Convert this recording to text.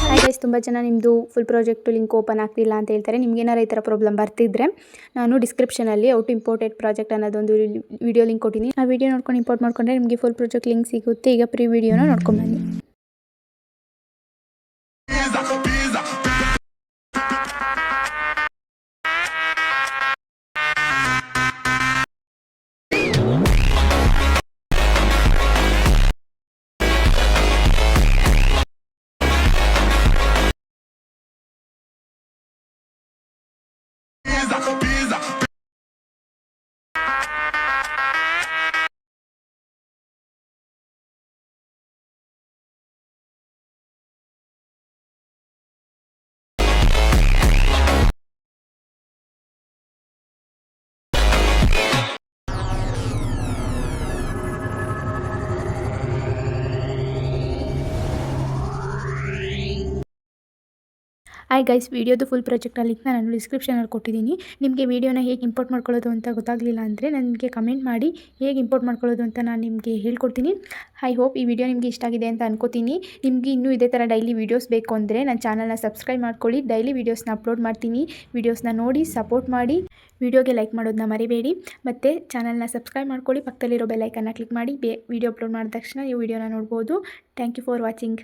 Hi guys, ತುಂಬ ಜನ ನಿಮ್ಮದು ಫುಲ್ ಪ್ರಾಜೆಕ್ಟು ಲಿಂಕ್ ಓಪನ್ ಆಗ್ತಿಲ್ಲ ಅಂತ ಹೇಳ್ತಾರೆ. ನಿಮಗೇನಾರು ಈ ಥರ ಪ್ರಾಬ್ಲಮ್ ಬರ್ತಿದ್ರೆ ನಾನು ಡಿಸ್ಕ್ರಿಪ್ಷನಲ್ಲಿ ಔಟ್ ಇಂಪೋರ್ಟೆಡ್ ಪ್ರಾಜೆಕ್ಟ್ ಅನ್ನೋದೊಂದು ವಿಡಿಯೋ ಲಿಂಕ್ ಕೊಟ್ಟಿದ್ದೀನಿ. ಆ ವಿಡಿಯೋ ನೋಡ್ಕೊಂಡು ಇಂಪೋರ್ಟ್ ಮಾಡ್ಕೊಂಡ್ರೆ ನಿಮಗೆ ಫುಲ್ ಪ್ರಾಜೆಕ್ಟ್ ಲಿಂಕ್ ಸಿಗುತ್ತೆ. ಈಗ ಪ್ರೀ ವಿಡಿಯೋನ ನೋಡ್ಕೊಂಡು ಬನ್ನಿ. ಹಾಯ್ ಗೈಸ್, ವಿಡಿಯೋದು ಫುಲ್ ಪ್ರಾಜೆಕ್ಟ್ ಲಿಂಕ್ನ ನಾನು ಡಿಸ್ಕ್ರಿಪ್ಷನಲ್ಲಿ ಕೊಟ್ಟಿದ್ದೀನಿ. ನಿಮಗೆ ವಿಡಿಯೋನ ಹೇಗೆ ಇಂಪೋರ್ಟ್ ಮಾಡ್ಕೊಳ್ಳೋದು ಅಂತ ಗೊತ್ತಾಗಲಿಲ್ಲ ಅಂದರೆ ನನಗೆ ಕಮೆಂಟ್ ಮಾಡಿ, ಹೇಗೆ ಇಂಪೋರ್ಟ್ ಮಾಡ್ಕೊಳ್ಳೋದು ಅಂತ ನಾನು ನಿಮಗೆ ಹೇಳ್ಕೊಡ್ತೀನಿ. ಐ ಹೋಪ್ ಈ ವಿಡಿಯೋ ನಿಮಗೆ ಇಷ್ಟ ಆಗಿದೆ ಅಂತ ಅನ್ಕೋತೀನಿ. ನಿಮಗೆ ಇನ್ನೂ ಇದೇ ಥರ ಡೈಲಿ ವೀಡಿಯೋಸ್ ಬೇಕು ಅಂದರೆ ನನ್ನ ಚಾನಲ್ನ ಸಬ್ಸ್ಕ್ರೈಬ್ ಮಾಡ್ಕೊಳ್ಳಿ. ಡೈಲಿ ವೀಡಿಯೋಸ್ನ ಅಪ್ಲೋಡ್ ಮಾಡ್ತೀನಿ. ವೀಡಿಯೋಸ್ನ ನೋಡಿ ಸಪೋರ್ಟ್ ಮಾಡಿ. ವಿಡಿಯೋಗೆ ಲೈಕ್ ಮಾಡೋದನ್ನ ಮರಿಬೇಡಿ. ಮತ್ತು ಚಾನಲ್ನ ಸಬ್ಸ್ಕ್ರೈಬ್ ಮಾಡ್ಕೊಳ್ಳಿ. ಪಕ್ಕದಲ್ಲಿರೋ ಬೆಲ್ ಐಕನ್ನ ಕ್ಲಿಕ್ ಮಾಡಿ ವಿಡಿಯೋ ಅಪ್ಲೋಡ್ ಮಾಡಿದ ತಕ್ಷಣ ನೀವು ವಿಡಿಯೋನ ನೋಡ್ಬೋದು. Thank you for watching.